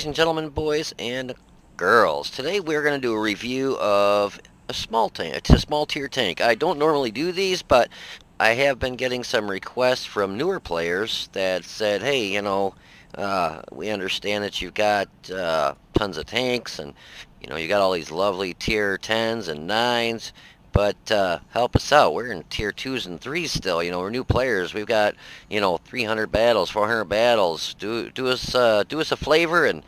ladies and gentlemen, boys and girls. Today we're going to do a review of a small tank. It's a small tier tank. I don't normally do these, but I have been getting some requests from newer players that said, hey, we understand that you've got tons of tanks and, you got all these lovely tier 10s and 9s, but help us out. We're in tier 2s and 3s still. We're new players. We've got 300 battles, 400 battles. Do us a flavor and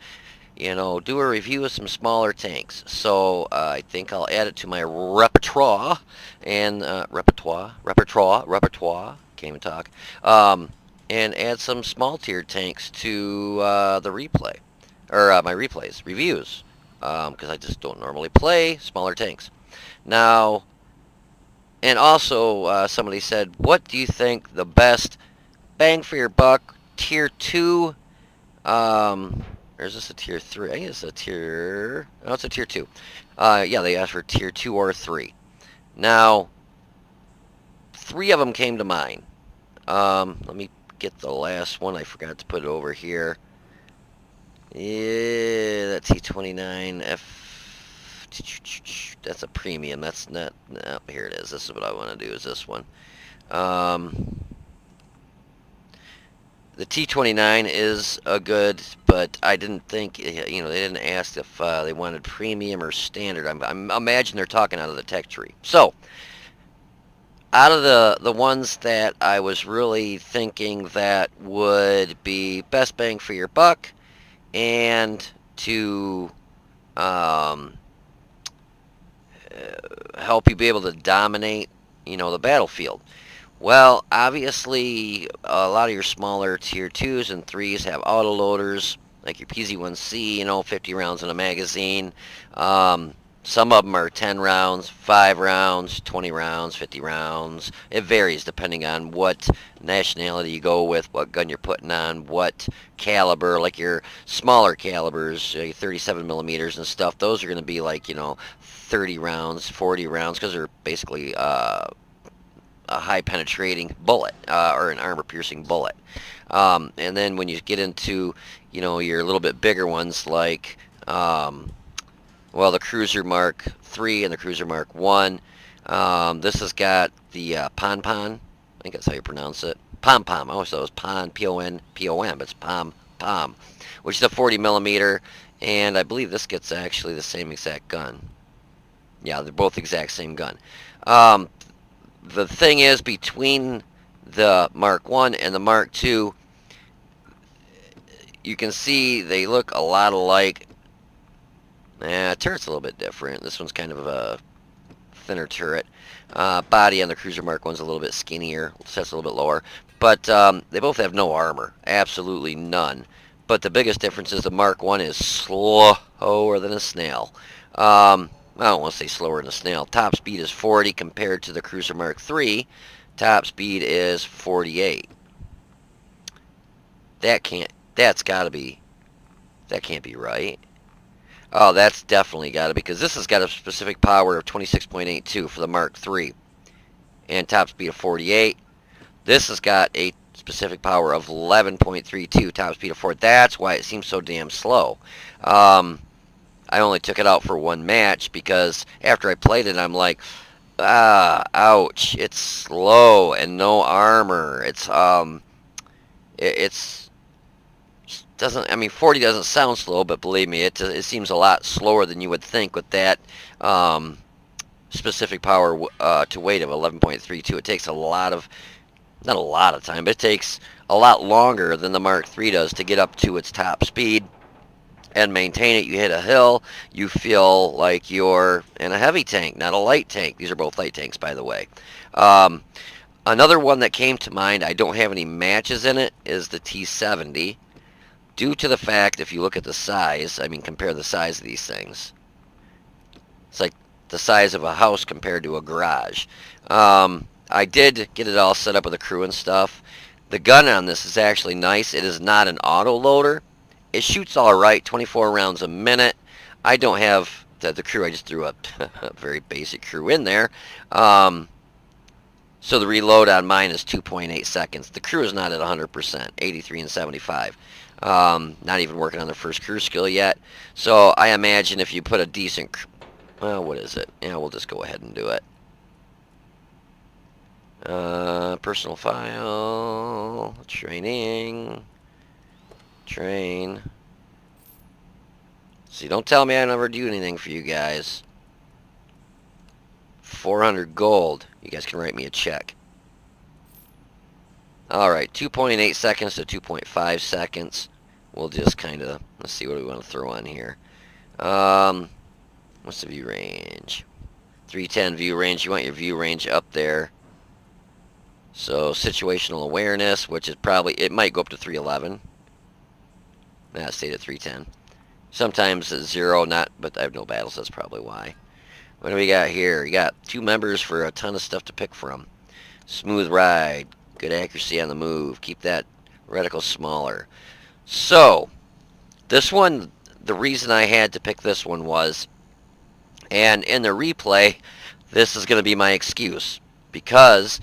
do a review of some smaller tanks. So I think I'll add it to my repertoire and repertoire. Can't even talk. And add some small tier tanks to the replay or my replays reviews because I just don't normally play smaller tanks now. And also, somebody said, what do you think the best bang for your buck tier 2? Or is this a tier 3? I think it's a tier... No, it's a tier 2. Yeah, they asked for tier 2 or 3. Now, 3 of them came to mind. Let me get the last one. I forgot to put it over here. Yeah, that T29F... That's a premium. That's not... No, here it is. This is what I want to do, is this one. The T29 is a good, but I didn't think, they didn't ask if they wanted premium or standard. I'm imagine they're talking out of the tech tree. So, out of the ones that I was really thinking that would be best bang for your buck and to help you be able to dominate, the battlefield. Well, obviously, a lot of your smaller tier 2s and 3s have autoloaders, like your PZ-1C, 50 rounds in a magazine. Some of them are 10 rounds, 5 rounds, 20 rounds, 50 rounds. It varies depending on what nationality you go with, what gun you're putting on, what caliber. Like your smaller calibers, 37 millimeters and stuff, those are going to be like, 30 rounds, 40 rounds, because they're basically a high penetrating bullet or an armor piercing bullet. And then when you get into, your little bit bigger ones like, the Cruiser Mark III and the Cruiser Mark I. This has got the Pom Pom. I think that's how you pronounce it. Pom Pom. I always thought it was Pon, P-O-N, P-O-M, but it's Pom Pom, which is a 40 millimeter, and I believe this gets actually the same exact gun. Yeah, they're both the exact same gun. The thing is, between the Mark I and the Mark II, you can see they look a lot alike. Turret's a little bit different. This one's kind of a thinner turret. Body on the Cruiser Mark I's a little bit skinnier. Sets a little bit lower. But they both have no armor. Absolutely none. But the biggest difference is the Mark I is slower than a snail. I don't want to say slower than a snail. Top speed is 40 compared to the Cruiser Mark III. Top speed is 48. That can't be right. Oh, that's definitely got to be, because this has got a specific power of 26.82 for the Mark III and top speed of 48. This has got a specific power of 11.32, top speed of 4. That's why it seems so damn slow. I only took it out for one match because after I played it, I'm like, ouch, it's slow and no armor. Doesn't, I mean, 40 doesn't sound slow, but believe me, it seems a lot slower than you would think with that specific power to weight of 11.32. It takes not a lot of time, but it takes a lot longer than the Mark III does to get up to its top speed and maintain it. You hit a hill, you feel like you're in a heavy tank, not a light tank. These are both light tanks, by the way. Another one that came to mind, I don't have any matches in it, is the T70. Due to the fact, if you look at the size, I mean, compare the size of these things. It's like the size of a house compared to a garage. I did get it all set up with a crew and stuff. The gun on this is actually nice. It is not an auto loader. It shoots all right, 24 rounds a minute. I don't have the crew. I just threw a very basic crew in there. So the reload on mine is 2.8 seconds. The crew is not at 100%, 83 and 75. Not even working on their first crew skill yet. So I imagine if you put a decent, well, what is it? Yeah, we'll just go ahead and do it. Personal file, training, train. See, don't tell me I never do anything for you guys. 400 gold. You guys can write me a check. Alright, 2.8 seconds to 2.5 seconds. We'll just kind of, let's see what we want to throw on here. What's the view range? 310 view range. You want your view range up there. So situational awareness, which is probably, it might go up to 311. That stayed at 310. Sometimes it's 0, not, but I have no battles, that's probably why. What do we got here? You got 2 members for a ton of stuff to pick from. Smooth ride, good accuracy on the move, keep that reticle smaller. So, this one, the reason I had to pick this one was, and in the replay, this is going to be my excuse, because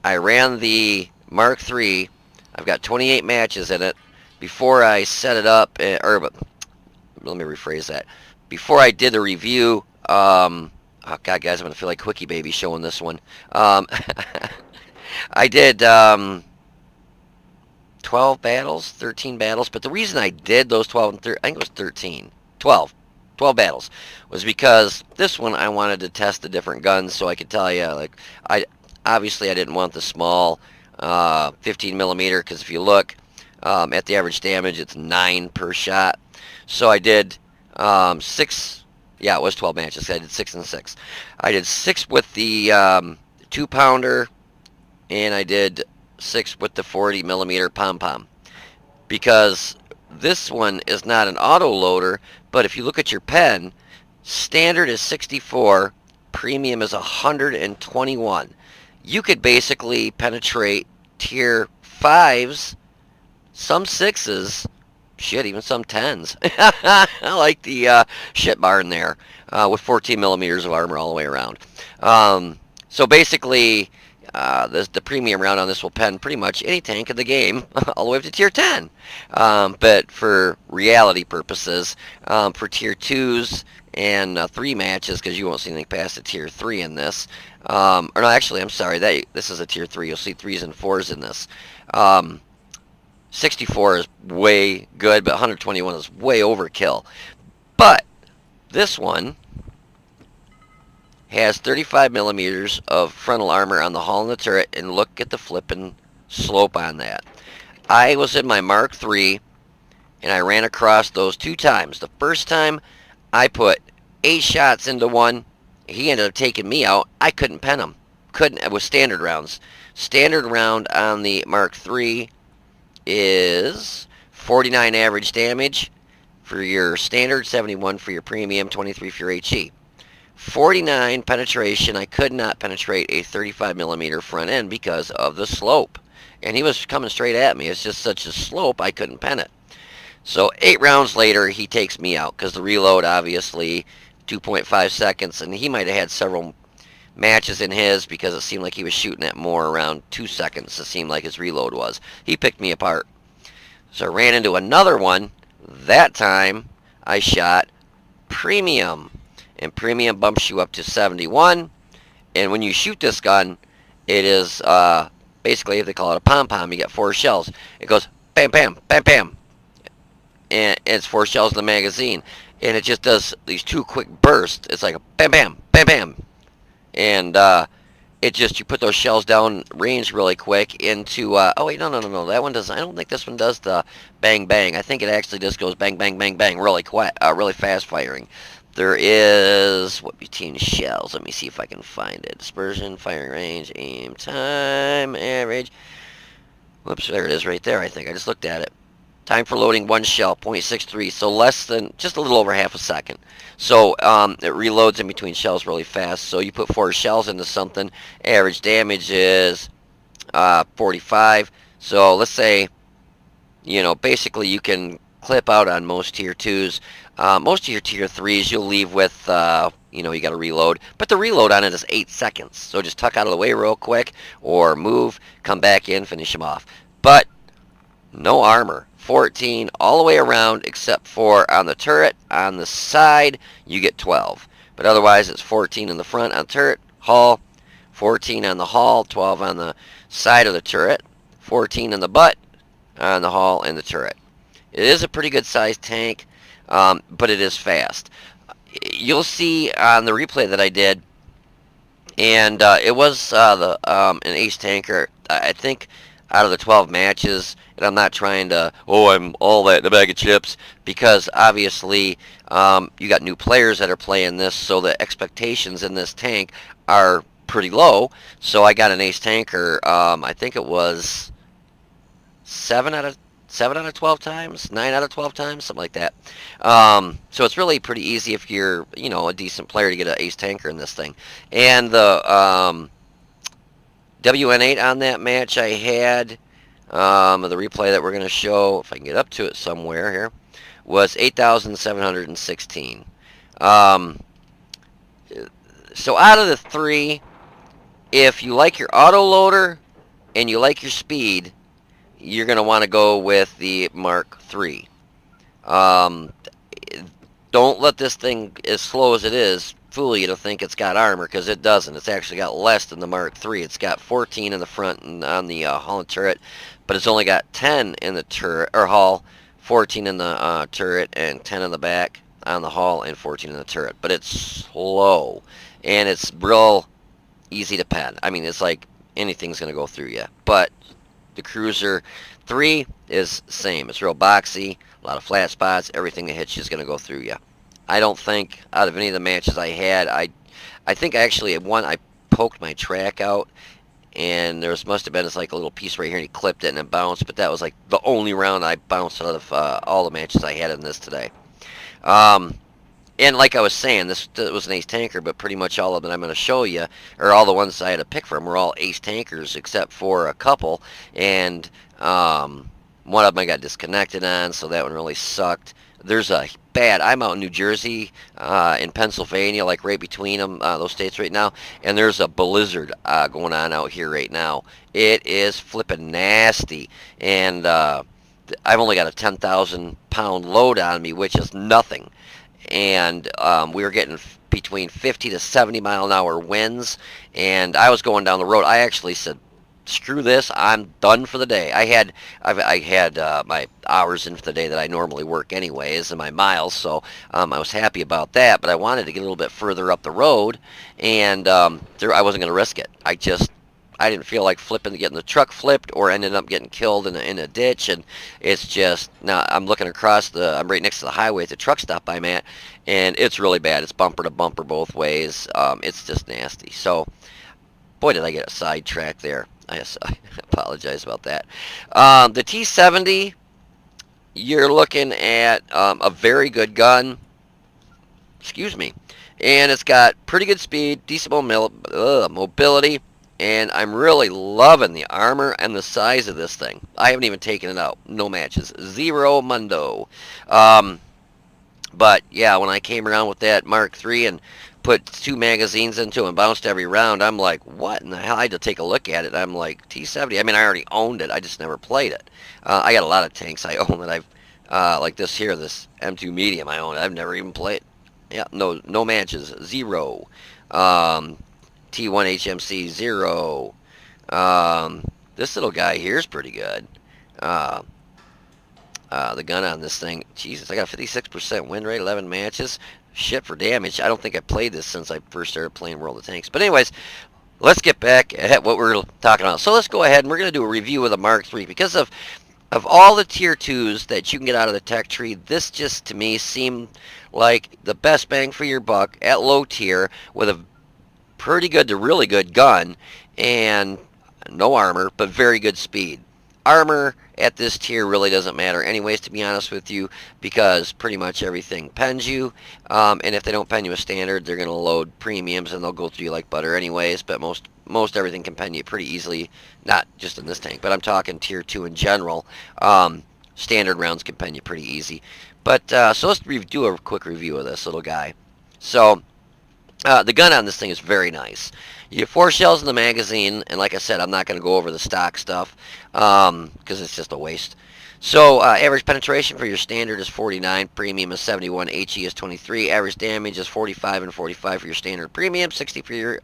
I ran the Mark III, I've got 28 matches in it, before I set it up, or let me rephrase that, before I did the review, oh god guys, I'm going to feel like Quickie Baby showing this one, I did 12 battles, 13 battles, but the reason I did those 12 and 13, I think it was 13, 12 battles, was because this one I wanted to test the different guns so I could tell you, like, obviously I didn't want the small 15 millimeter, because if you look at the average damage, it's 9 per shot. So I did 6, yeah, it was 12 matches. I did 6 and 6. I did 6 with the 2-pounder, and I did 6 with the 40 millimeter pom-pom, because this one is not an auto loader, but if you look at your pen, standard is 64, premium is 121. You could basically penetrate tier 5s, some 6s, shit, even some 10s. I like the shit barn there, with 14 millimeters of armor all the way around. So basically, the premium round on this will pen pretty much any tank in the game, all the way up to tier 10. But for reality purposes, for tier 2s and 3 matches, because you won't see anything past a tier 3 in this, or no, actually, I'm sorry, this is a tier 3. You'll see 3s and 4s in this. 64 is way good, but 121 is way overkill. But this one has 35 millimeters of frontal armor on the hull and the turret, and look at the flipping slope on that. I was in my Mark III, and I ran across those 2 times. The first time, I put 8 shots into one. He ended up taking me out. I couldn't pen him. Couldn't. It was standard rounds. Standard round on the Mark III is 49 average damage for your standard, 71 for your premium, 23 for your HE. 49 penetration. I could not penetrate a 35 millimeter front end because of the slope, and he was coming straight at me. It's just such a slope, I couldn't pen it. So 8 rounds later, he takes me out, because the reload, obviously 2.5 seconds, and he might have had several matches in his, because it seemed like he was shooting at more around 2 seconds. It seemed like his reload was. He picked me apart. So I ran into another one. That time I shot premium, and premium bumps you up to 71. And when you shoot this gun, it is basically, if they call it a pom-pom, you get 4 shells. It goes bam, bam, bam, bam, and it's 4 shells in the magazine, and it just does these 2 quick bursts. It's like a bam, bam, bam, bam, and it just, you put those shells down range really quick into, oh wait, no, that one doesn't, I don't think this one does the bang, bang. I think it actually just goes bang, bang, bang, bang, really quick, really fast firing. There is, what between shells, let me see if I can find it. Dispersion, firing range, aim time, average. Whoops, there it is right there, I think. I just looked at it. Time for loading 1 shell, 0.63, so less than, just a little over half a second. So it reloads in between shells really fast. So you put 4 shells into something, average damage is 45. So let's say, you know, basically you can clip out on most tier 2s. Most of your tier 3s you'll leave with, you know, you got to reload. But the reload on it is 8 seconds. So just tuck out of the way real quick, or move, come back in, finish them off. But no armor. 14 all the way around except for on the turret. On the side, you get 12. But otherwise, it's 14 in the front on turret, hull, 14 on the hull, 12 on the side of the turret, 14 in the butt on the hull and the turret. It is a pretty good sized tank, but it is fast. You'll see on the replay that I did, and it was an ace tanker. I think out of the 12 matches, and I'm not trying to, oh, I'm all that in a bag of chips, because obviously you got new players that are playing this, so the expectations in this tank are pretty low. So I got an ace tanker. I think it was 7 out of 12 times, 9 out of 12 times, something like that. So it's really pretty easy if you're, a decent player to get an ace tanker in this thing. And the WN8 on that match I had, the replay that we're going to show, if I can get up to it somewhere here, was 8,716. So out of the three, if you like your autoloader and you like your speed, you're going to want to go with the Mark III. Don't let this thing, as slow as it is, fool you to think it's got armor, because it doesn't. It's actually got less than the Mark III. It's got 14 in the front and on the hull and turret, but it's only got 10 in the turret or hull, 14 in the turret, and 10 in the back on the hull and 14 in the turret. But it's slow, and it's real easy to pen. I mean, it's like anything's going to go through you. But the Cruiser 3 is same. It's real boxy, a lot of flat spots. Everything that hits you is going to go through you. I don't think out of any of the matches I had, I think actually at one I poked my track out, and there must have been this like a little piece right here, and he clipped it and it bounced. But that was like the only round I bounced out of all the matches I had in this today. And like I was saying, this was an ace tanker, but pretty much all of them I'm going to show you, or all the ones I had to pick from, were all ace tankers except for a couple. And one of them I got disconnected on, so that one really sucked. There's a bad, I'm out in New Jersey, in Pennsylvania, like right between them, those states right now, and there's a blizzard going on out here right now. It is flipping nasty, and I've only got a 10,000 pound load on me, which is nothing. And we were getting between 50 to 70 mile an hour winds, and I was going down the road. I actually said, screw this, I'm done for the day. I had my hours in for the day that I normally work anyways, and my miles, so I was happy about that. But I wanted to get a little bit further up the road, and I wasn't going to risk it. I didn't feel like getting the truck flipped, or ended up getting killed in a ditch. And it's just, now I'm looking across I'm right next to the highway at the truck stop I'm at, and it's really bad. It's bumper to bumper both ways. It's just nasty. So, boy, did I get a sidetrack there. I apologize about that. The T70, you're looking at a very good gun. Excuse me. And it's got pretty good speed, decent mobility. And I'm really loving the armor and the size of this thing. I haven't even taken it out. No matches. Zero mundo. But, yeah, when I came around with that Mark III and put 2 magazines into it and bounced every round, I'm like, what in the hell? I had to take a look at it. I'm like, T70. I mean, I already owned it. I just never played it. I got a lot of tanks I own that I've, like this here, this M2 Medium I own. I've never even played. Yeah, no matches. Zero. T1 HMC 0. This little guy here is pretty good. The gun on this thing, Jesus, I got a 56% win rate, 11 matches. Shit for damage. I don't think I played this since I first started playing World of Tanks. But anyways, let's get back at what we're talking about. So let's go ahead and we're going to do a review of the Mark III. Because of all the tier 2s that you can get out of the tech tree, this just to me seemed like the best bang for your buck at low tier with a pretty good to really good gun and no armor, but very good speed. Armor at this tier really doesn't matter anyways, to be honest with you, because pretty much everything pens you, and if they don't pen you a standard, they're going to load premiums and they'll go through you like butter anyways. But most everything can pen you pretty easily, not just in this tank, but I'm talking tier 2 in general. Standard rounds can pen you pretty easy. But so let's do a quick review of this little guy. So the gun on this thing is very nice. You have 4 shells in the magazine, and like I said, I'm not going to go over the stock stuff because it's just a waste. So average penetration for your standard is 49, premium is 71, HE is 23, average damage is 45 and 45 for your standard premium, 60 for your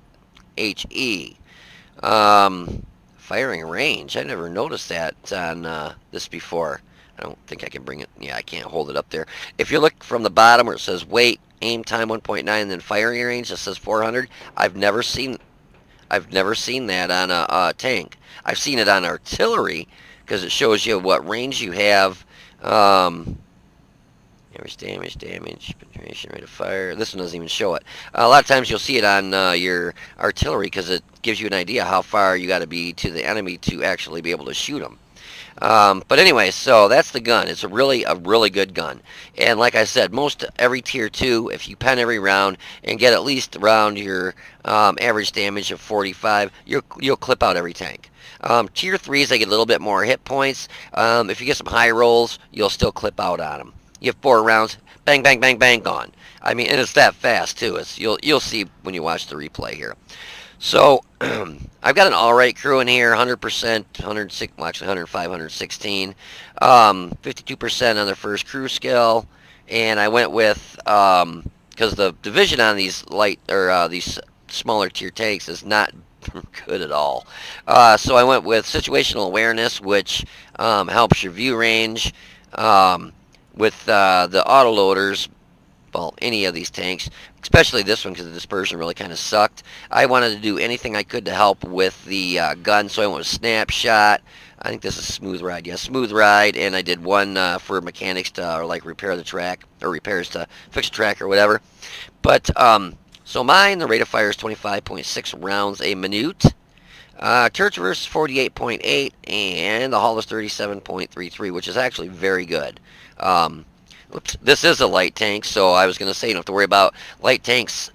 HE. Firing range, I never noticed that on this before. I don't think I can bring it. Yeah, I can't hold it up there. If you look from the bottom where it says weight, aim time 1.9, and then firing range, it says 400. I've never seen that on a tank. I've seen it on artillery because it shows you what range you have. Average damage, penetration, rate of fire. This one doesn't even show it. A lot of times you'll see it on your artillery because it gives you an idea how far you got to be to the enemy to actually be able to shoot them. But anyway, so that's the gun. It's a really good gun. And like I said, most every tier 2, if you pen every round and get at least around your average damage of 45, you'll clip out every tank. Tier 3s, they get a little bit more hit points. If you get some high rolls, you'll still clip out on them. You have 4 rounds, bang, bang, bang, bang, gone. I mean, and it's that fast too. You'll see when you watch the replay here. So I've got an alright crew in here, 100%, 106, well actually 105, 116, 52% on their first crew skill, and I went with, because the division on these light, or these smaller tier tanks is not good at all. So I went with situational awareness, which helps your view range. With the autoloaders, well, any of these tanks, especially this one because the dispersion really kind of sucked. I wanted to do anything I could to help with the gun, so I went with snapshot. I think this is smooth ride. Yeah, smooth ride, and I did one for mechanics to like repair the track, or repairs to fix the track or whatever. But so mine, the rate of fire is 25.6 rounds a minute. Turret traverse is 48.8, and the hull is 37.33, which is actually very good. Oops, this is a light tank, so I was going to say you don't have to worry about light tanks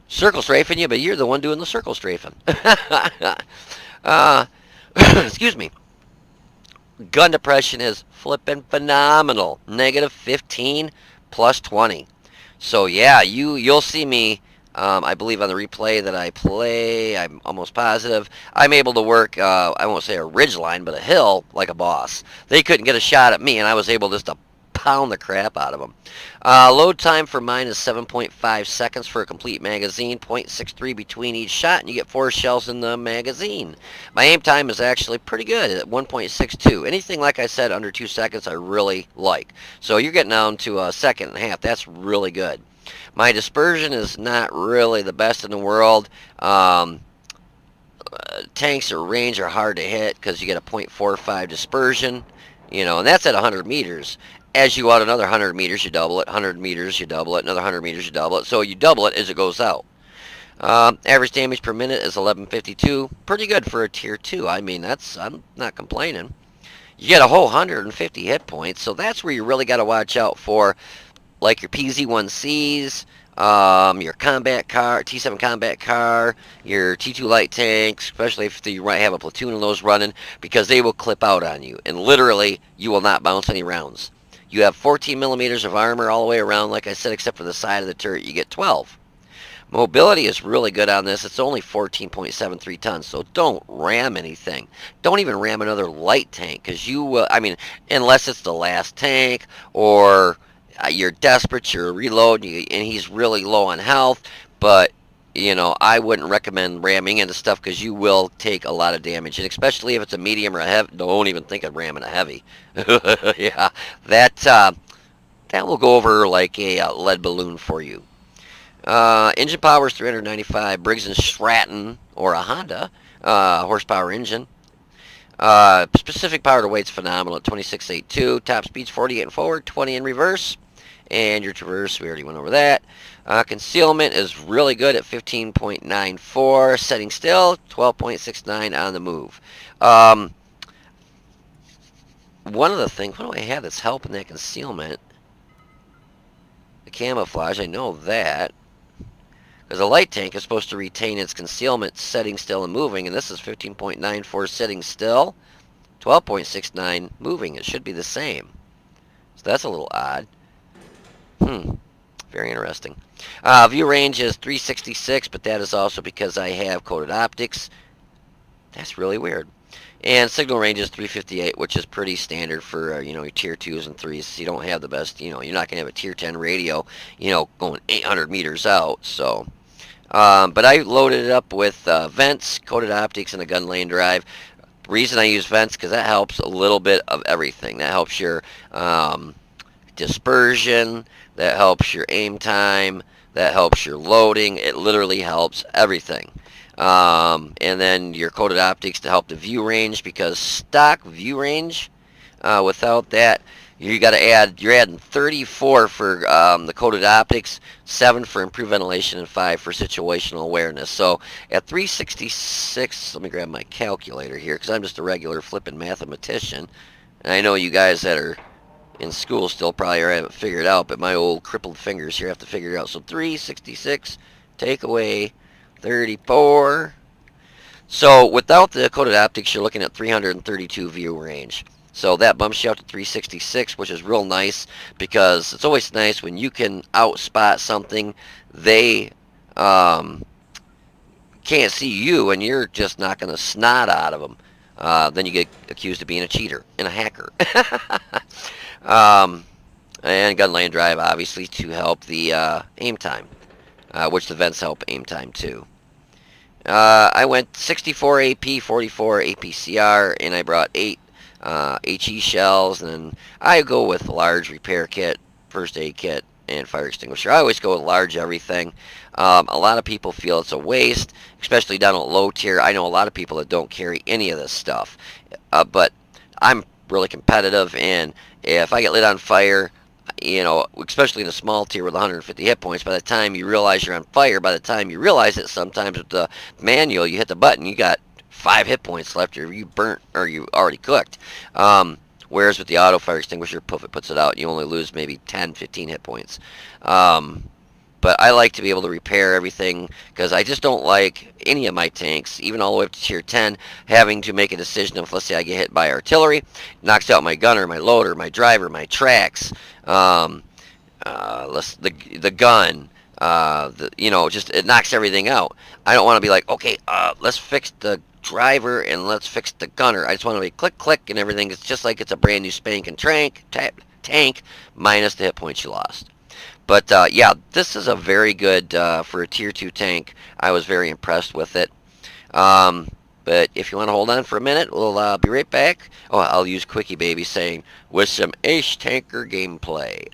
circle strafing you, but you're the one doing the circle strafing. Excuse me. Gun depression is flipping phenomenal. Negative 15 plus 20. So yeah, you'll see me. I believe on the replay that I play, I'm almost positive, I'm able to work, I won't say a ridge line, but a hill like a boss. They couldn't get a shot at me, and I was able just to pound the crap out of them. Load time for mine is 7.5 seconds for a complete magazine, 0.63 between each shot, and you get 4 shells in the magazine. My aim time is actually pretty good at 1.62. Anything, like I said, under 2 seconds I really like. So you're getting down to a second and a half. That's really good. My dispersion is not really the best in the world. Tanks or range are hard to hit because you get a 0.45 dispersion, and that's at 100 meters. As you go out another 100 meters, you double it. 100 meters, you double it. Another 100 meters, you double it. So you double it as it goes out. Average damage per minute is 1152. Pretty good for a tier 2. I mean, I'm not complaining. You get a whole 150 hit points, so that's where you really got to watch out for, like your PZ-1Cs, your combat car, T7 combat car, your T2 light tanks, especially if you have a platoon of those running, because they will clip out on you, and literally you will not bounce any rounds. You have 14 millimeters of armor all the way around, like I said, except for the side of the turret, you get 12. Mobility is really good on this. It's only 14.73 tons, so don't ram anything. Don't even ram another light tank, because you will, I mean, unless it's the last tank, or you're desperate, you're reloading, and he's really low on health, but I wouldn't recommend ramming into stuff because you will take a lot of damage, and especially if it's a medium or a heavy. Don't even think of ramming a heavy. Yeah, that will go over like a lead balloon for you. Engine power is 395. Briggs & Stratton, or a Honda horsepower engine. Specific power to weight's phenomenal at 26.82. Top speed's 48 in forward, 20 in reverse. And your traverse, we already went over that. Concealment is really good at 15.94. Setting still, 12.69 on the move. One of the things, what do I have that's helping that concealment? The camouflage, I know that. Because a light tank is supposed to retain its concealment setting still and moving, and this is 15.94 setting still, 12.69 moving. It should be the same. So that's a little odd. Very interesting. View range is 366, but that is also because I have coated optics. That's really weird. And signal range is 358, which is pretty standard for you know, your tier 2s and 3s. You don't have the best, you know, you're not going to have a tier 10 radio, you know, going 800 meters out. So, but I loaded it up with vents, coated optics, and a gun lane drive. Reason I use vents because that helps a little bit of everything. That helps your dispersion, that helps your aim time, that helps your loading. It literally helps everything. And then your coated optics to help the view range, because stock view range, without that, you're adding 34 for the coated optics, 7 for improved ventilation, and 5 for situational awareness. So at 366, let me grab my calculator here because I'm just a regular flipping mathematician. And I know you guys that are in school still probably haven't figured it out, but my old crippled fingers here have to figure it out. So 366 take away 34. So without the coated optics, you're looking at 332 view range. So that bumps you out to 366, which is real nice, because it's always nice when you can outspot something. They can't see you, and you're just knocking the snot out of them. Then you get accused of being a cheater and a hacker. And gun lane drive, obviously, to help the aim time, which the vents help aim time too. I went 64 AP, 44 APCR, and I brought 8 HE shells, and then I go with large repair kit, first aid kit, and fire extinguisher. I always go with large everything. A lot of people feel it's a waste, especially down at low tier. I know a lot of people that don't carry any of this stuff, but I'm really competitive, and if I get lit on fire, you know, especially in a small tier with 150 hit points, by the time you realize you're on fire, by the time you realize it, sometimes with the manual, you hit the button, you got 5 hit points left, or you burnt, or you already cooked. Whereas with the auto fire extinguisher, poof, it puts it out. You only lose maybe 10, 15 hit points. But I like to be able to repair everything, because I just don't like any of my tanks, even all the way up to tier 10, having to make a decision of, let's say I get hit by artillery, knocks out my gunner, my loader, my driver, my tracks, the gun, you know, just it knocks everything out. I don't want to be like, okay, let's fix the driver and let's fix the gunner. I just want to be click, click, and everything. It's just like it's a brand new spanking tank minus the hit points you lost. But yeah, this is a very good, for a tier 2 tank. I was very impressed with it. But if you want to hold on for a minute, we'll be right back. Oh, I'll use Quickie Baby saying, with some Ace Tanker gameplay.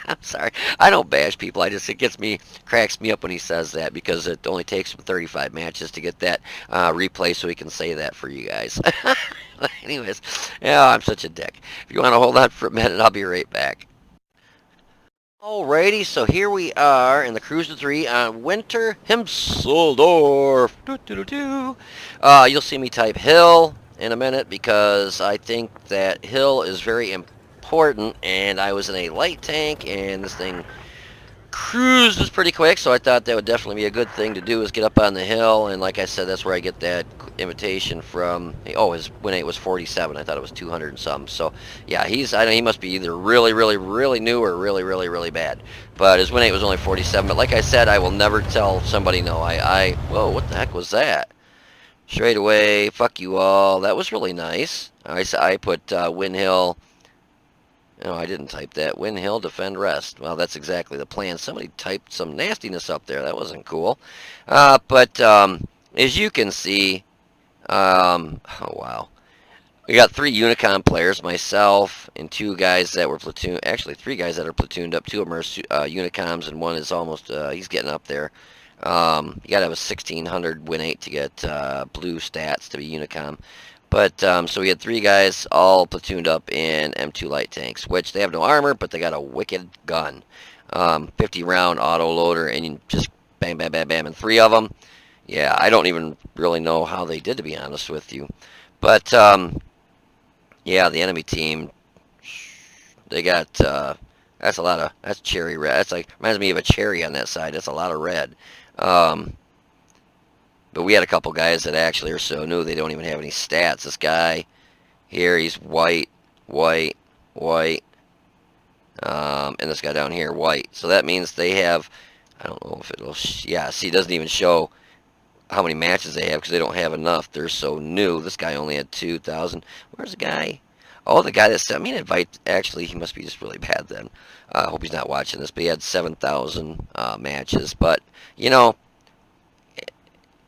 I'm sorry. I don't bash people. It cracks me up when he says that, because it only takes him 35 matches to get that replay so he can say that for you guys. Anyways, yeah, I'm such a dick. If you want to hold on for a minute, I'll be right back. Alrighty, so here we are in the Cruiser 3 on Winter Himseldorf. You'll see me type hill in a minute, because I think that hill is very important, and I was in a light tank, and this thing cruises pretty quick, so I thought that would definitely be a good thing to do, is get up on the hill. And like I said, that's where I get that invitation from. Oh, his win rate was 47. I thought it was 200 and something. So yeah, I know he must be either really, really, really new, or really, really, really bad. But his win rate was only 47. But like I said, I will never tell somebody no. Whoa, what the heck was that? Straight away, fuck you all. That was really nice. I put Win Hill. No, I didn't type that. Win Hill, defend, rest. Well, that's exactly the plan. Somebody typed some nastiness up there. That wasn't cool. But as you can see, oh wow, we got 3 Unicom players, myself and 2 guys that were platoon. Actually, 3 guys that are platooned up. 2 of them are Unicoms, and one is almost. He's getting up there. You got to have a 1600 win 8 to get blue stats to be Unicom. But, so we had 3 guys all platooned up in M2 light tanks, which they have no armor, but they got a wicked gun. 50 round auto loader, and you just bam, bam, bam, bam, and 3 of them. Yeah, I don't even really know how they did, to be honest with you. But, yeah, the enemy team, they got, that's cherry red. That's like, reminds me of a cherry on that side. That's a lot of red. But we had a couple guys that actually are so new they don't even have any stats. This guy here, he's white, white, white. And this guy down here, white. So that means they have, I don't know if it'll, yeah, see, it doesn't even show how many matches they have because they don't have enough. They're so new. This guy only had 2,000. Where's the guy? Oh, the guy that sent me an invite. Actually, he must be just really bad then. I hope he's not watching this. But he had 7,000 matches. But, you know,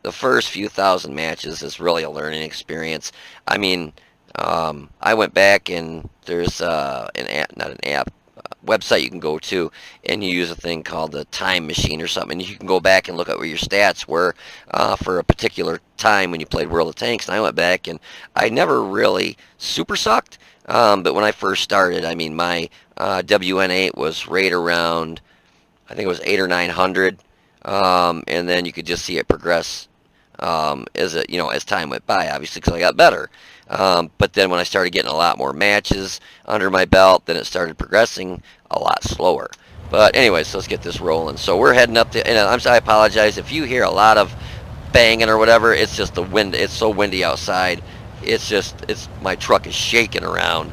the first few thousand matches is really a learning experience. I mean, I went back and there's an app, not an app, website you can go to, and you use a thing called the time machine or something. And you can go back and look at what your stats were for a particular time when you played World of Tanks. And I went back and I never really super sucked, but when I first started, I mean, my WN8 was right around, I think it was 8 or 900, and then you could just see it progress as it, as time went by, obviously, because I got better. But then when I started getting a lot more matches under my belt, then it started progressing a lot slower. But anyways, let's get this rolling. So we're heading up to, and I apologize if you hear a lot of banging or whatever. It's just the wind. It's so windy outside. My truck is shaking around.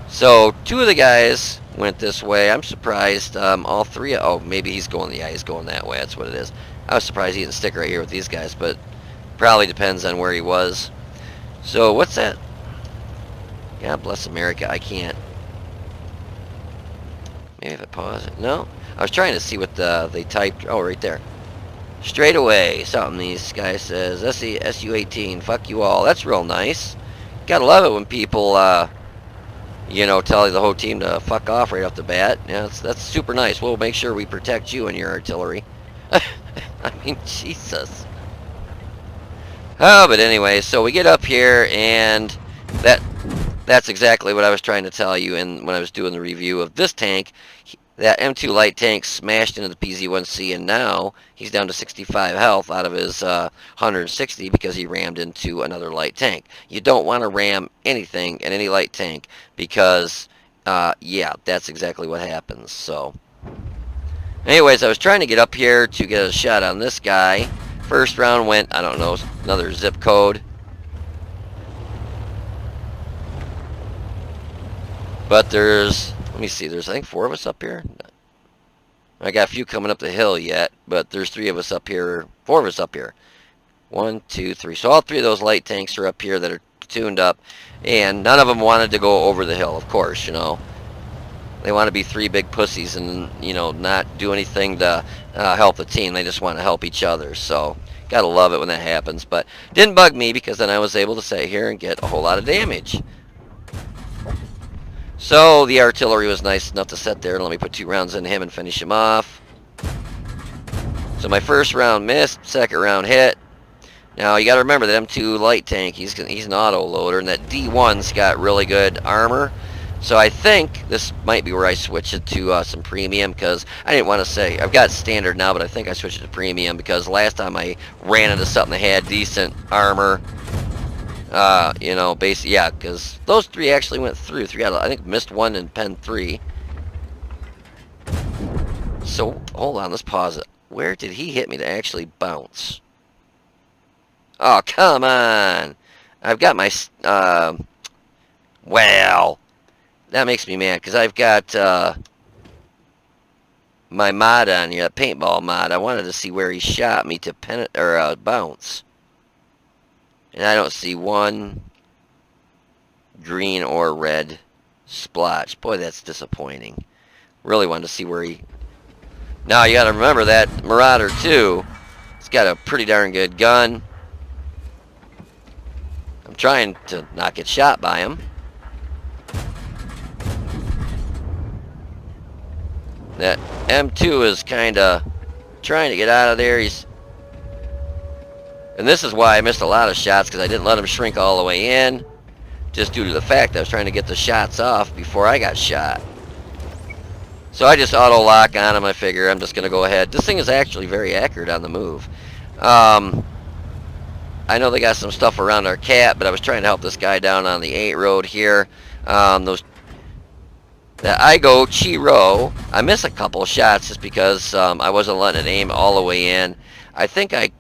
So two of the guys went this way. I'm surprised all three, oh, maybe he's going, yeah, he's going that way. That's what it is. I was surprised he didn't stick right here with these guys, but probably depends on where he was. So what's that? God bless America. I can't. Maybe if I pause it. No. I was trying to see what they typed. Oh, right there. Straight away. Something these guys says. SU-18. Fuck you all. That's real nice. Gotta love it when people, tell the whole team to fuck off right off the bat. Yeah, that's super nice. We'll make sure we protect you and your artillery. I mean, Jesus. Oh, but anyway, so we get up here, and that's exactly what I was trying to tell you when I was doing the review of this tank. That M2 light tank smashed into the PZ-1C, and now he's down to 65 health out of his 160 because he rammed into another light tank. You don't want to ram anything in any light tank because, yeah, that's exactly what happens. So, anyways, I was trying to get up here to get a shot on this guy. First round went, I don't know, another zip code. But there's, let me see, there's I think 4 of us up here. I got a few coming up the hill yet, but there's 3 of us up here, 4 of us up here. 1, 2, 3. So all 3 of those light tanks are up here that are tuned up, and none of them wanted to go over the hill, of course, They want to be 3 big pussies and, not do anything to help the team. They just want to help each other. So, gotta love it when that happens. But didn't bug me because then I was able to sit here and get a whole lot of damage. So, the artillery was nice enough to sit there and let me put 2 rounds into him and finish him off. So, my first round missed, second round hit. Now, you gotta remember that M2 light tank, he's an auto loader, and that D1's got really good armor. So I think this might be where I switch it to some premium, because I didn't want to say, I've got standard now, but I think I switched it to premium because last time I ran into something that had decent armor, basically, yeah, because those 3 actually went through. 3 out of, I think missed 1 in pen 3. So, hold on, let's pause it. Where did he hit me to actually bounce? Oh, come on! I've got my, well... That makes me mad, because I've got my mod on here, that paintball mod. I wanted to see where he shot me to bounce. And I don't see 1 green or red splotch. Boy, that's disappointing. Really wanted to see where he... Now, you gotta remember that Marauder 2, he's got a pretty darn good gun. I'm trying to not get shot by him. That M2 is kind of trying to get out of there. And this is why I missed a lot of shots, because I didn't let him shrink all the way in, just due to the fact I was trying to get the shots off before I got shot. So I just auto lock on him. I figure I'm just going to go ahead. This thing is actually very accurate on the move. I know they got some stuff around our cat, but I was trying to help this guy down on the 8 road here. That I go Chiro. I miss a couple of shots just because I wasn't letting it aim all the way in. I think I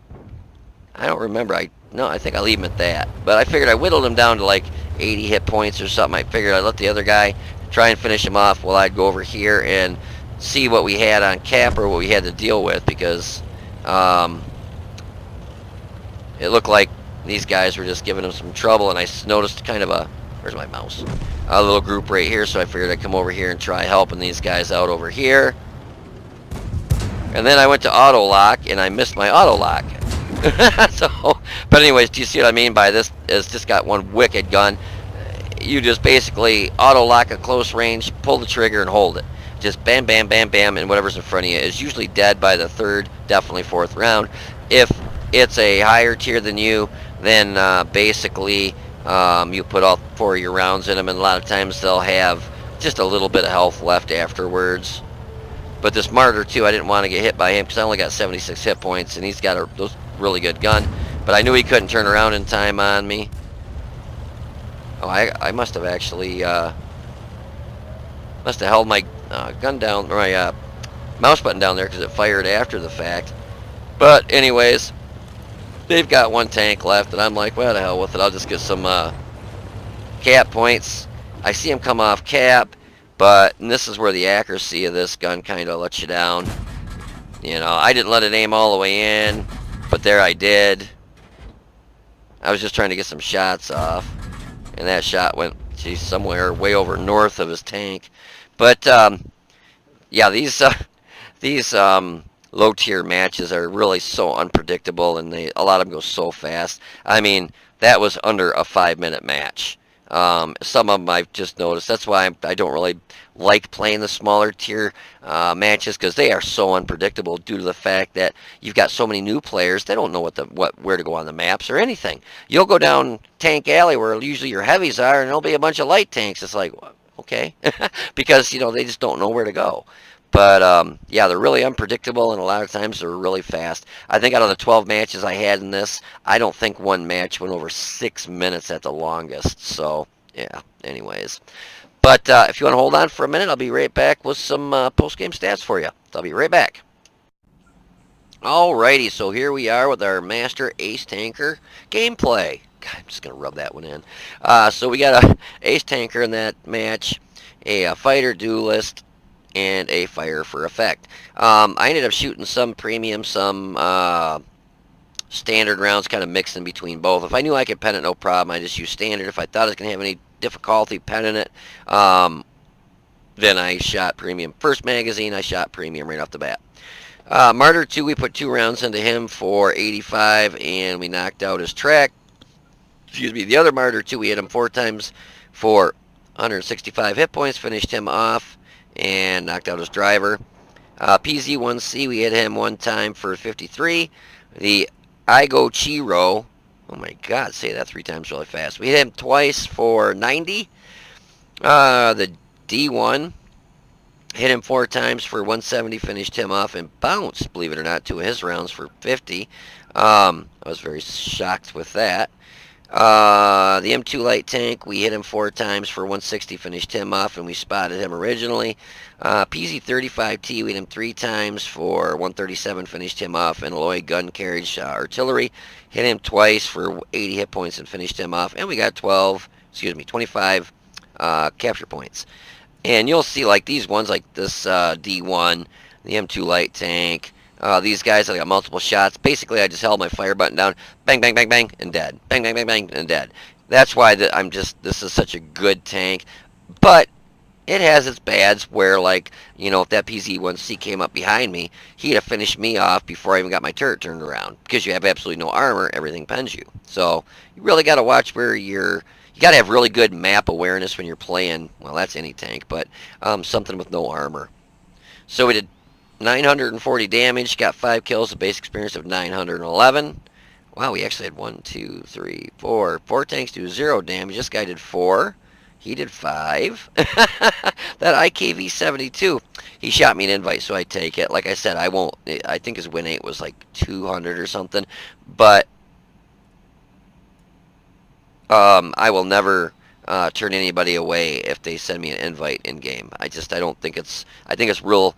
don't remember. I think I leave him at that. But I figured I whittled him down to like 80 hit points or something. I figured I'd let the other guy try and finish him off while I'd go over here and see what we had on cap or what we had to deal with, because it looked like these guys were just giving him some trouble, and I noticed kind of a, where's my mouse? A little group right here, so I figured I'd come over here and try helping these guys out over here. And then I went to auto lock, and I missed my auto lock. So, but anyways, do you see what I mean by this? It's just got one wicked gun. You just basically auto lock at close range, pull the trigger, and hold it. Just bam, bam, bam, bam, and whatever's in front of you is usually dead by the third, definitely fourth round. If it's a higher tier than you, then basically you put all 4 of your rounds in them, and a lot of times they'll have just a little bit of health left afterwards. But this Martyr 2, I didn't want to get hit by him because I only got 76 hit points, and he's got a really good gun. But I knew he couldn't turn around in time on me. Oh, I must have actually must have held my gun down, or my mouse button down there, because it fired after the fact. But anyways, they've got one tank left, and I'm like, well, the hell with it. I'll just get some cap points. I see him come off cap, but and this is where the accuracy of this gun kind of lets you down. You know, I didn't let it aim all the way in, but there I did. I was just trying to get some shots off, and that shot went, geez, somewhere way over north of his tank. But yeah, these low tier matches are really so unpredictable, and a lot of them go so fast. I mean, that was under a 5-minute match. Some of them I've just noticed. That's why I don't really like playing the smaller tier matches, because they are so unpredictable due to the fact that you've got so many new players. They don't know where to go on the maps or anything. You'll go down Tank Alley where usually your heavies are, and there'll be a bunch of light tanks. It's like, okay, because they just don't know where to go. But yeah, they're really unpredictable, and a lot of times they're really fast. I think out of the 12 matches I had in this, I don't think one match went over 6 minutes at the longest. So yeah, anyways. But if you want to hold on for a minute, I'll be right back with some post-game stats for you. I'll be right back. Alrighty, so here we are with our Master Ace Tanker gameplay. God, I'm just going to rub that one in. So we got a Ace Tanker in that match, a Fighter Duelist, and a Fire for Effect. I ended up shooting some premium, some standard rounds, kind of mixed in between both. If I knew I could pen it, no problem, I just used standard. If I thought I was going to have any difficulty penning it, then I shot premium. First magazine, I shot premium right off the bat. Martyr 2, we put 2 rounds into him for 85, and we knocked out his track. Excuse me, the other Martyr 2, we hit him 4 times for 165 hit points, finished him off, and knocked out his driver. PZ1C, we hit him 1 time for 53. The Igo Chiro, oh my god, say that 3 times really fast. We hit him twice for 90. The D1, hit him 4 times for 170, finished him off, and bounced, believe it or not, 2 of his rounds for 50. I was very shocked with that. The M2 light tank, we hit him 4 times for 160, finished him off, and we spotted him originally. PZ35T, we hit him 3 times for 137, finished him off. And Alloy gun carriage artillery, hit him twice for 80 hit points and finished him off. And we got 25 capture points. And you'll see, like these ones, like this D1, the M2 light tank. These guys, I got multiple shots. Basically, I just held my fire button down, bang, bang, bang, bang, and dead. Bang, bang, bang, bang, and dead. That's why this is such a good tank. But it has its bads where, like, if that PZ1C came up behind me, he'd have finished me off before I even got my turret turned around. Because you have absolutely no armor, everything pens you. So, you really got to watch where you got to have really good map awareness when you're playing, well, that's any tank, but something with no armor. So we did 940 damage, got 5 kills, a base experience of 911. Wow, we actually had 1, 2, 3, 4. 4 tanks do 0 damage. This guy did 4. He did 5. That IKV-72, he shot me an invite, so I take it. Like I said, I think his win rate was like 200 or something. But I will never turn anybody away if they send me an invite in-game. I don't think I think it's real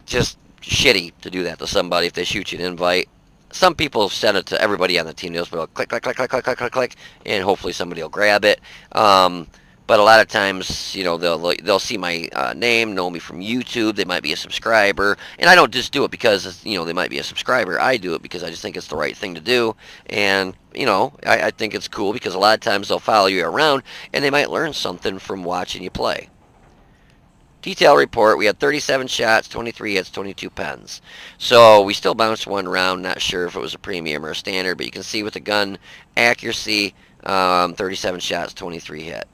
just shitty to do that to somebody if they shoot you an invite. Some people send it to everybody on the team. They'll just click, click, click, click, click, click, click, click, and hopefully somebody will grab it. But But a lot of times, you know, they'll see my name, know me from YouTube. They might be a subscriber, and I don't just do it because, you know, they might be a subscriber. I do it because I just think it's the right thing to do, and you know, I think it's cool because a lot of times they'll follow you around and they might learn something from watching you play. Detail report, we had 37 shots, 23 hits, 22 pens. So we still bounced one round, not sure if it was a premium or a standard, but you can see with the gun accuracy, 37 shots, 23 hit.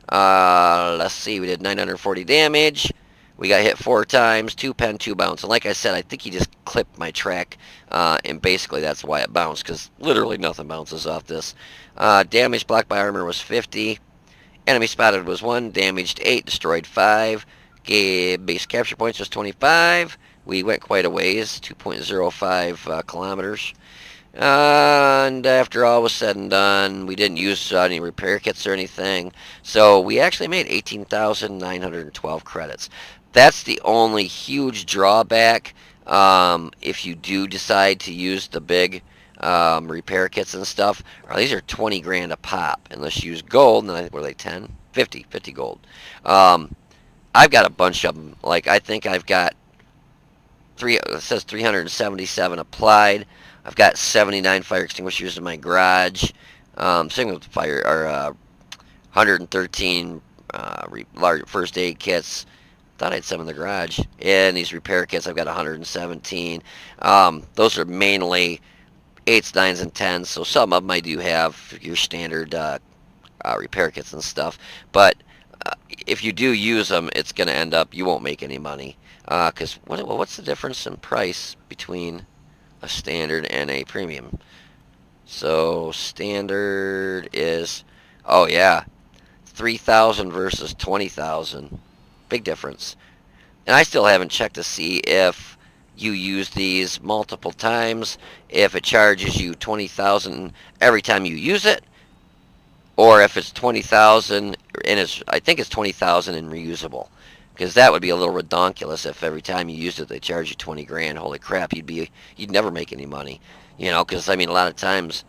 Let's see, we did 940 damage. We got hit 4 times, 2 pen, 2 bounce. And like I said, I think he just clipped my track, and basically that's why it bounced, because literally nothing bounces off this. Damage blocked by armor was 50. Enemy spotted was 1, damaged 8, destroyed 5. Base capture points was 25. We went quite a ways, 2.05 kilometers. And after all was said and done, we didn't use any repair kits or anything. So we actually made 18,912 credits. That's the only huge drawback if you do decide to use the big repair kits and stuff. These are 20 grand a pop. Unless you use gold, and I think, were they 10? 50 gold. I've got a bunch of them. Like, I think I've got it says 377 applied. I've got 79 fire extinguishers in my garage. Same with fire, or 113 large first aid kits. Thought I had some in the garage. And these repair kits, I've got 117. Those are mainly 8s, 9s, and 10s. So some of them I do have your standard repair kits and stuff. But if you do use them, it's going to end up, you won't make any money. Because what's the difference in price between a standard and a premium? So standard is, oh yeah, 3,000 versus 20,000. Big difference. And I still haven't checked to see if you use these multiple times, if it charges you 20,000 every time you use it, or if it's 20,000 and I think it's 20,000 and reusable. Because that would be a little redonkulous if every time you used it they charge you 20 grand. Holy crap, you'd never make any money. You know, because I mean, a lot of times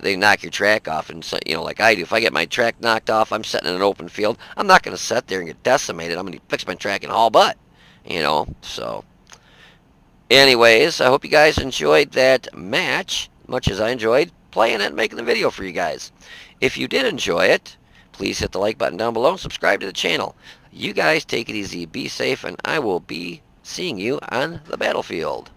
they knock your track off, and so, you know, like I do. If I get my track knocked off, I'm sitting in an open field. I'm not going to sit there and get decimated. I'm going to fix my track and haul butt. You know, so. Anyways, I hope you guys enjoyed that match, much as I enjoyed playing it and making the video for you guys. If you did enjoy it, please hit the like button down below and subscribe to the channel. You guys take it easy, be safe, and I will be seeing you on the battlefield.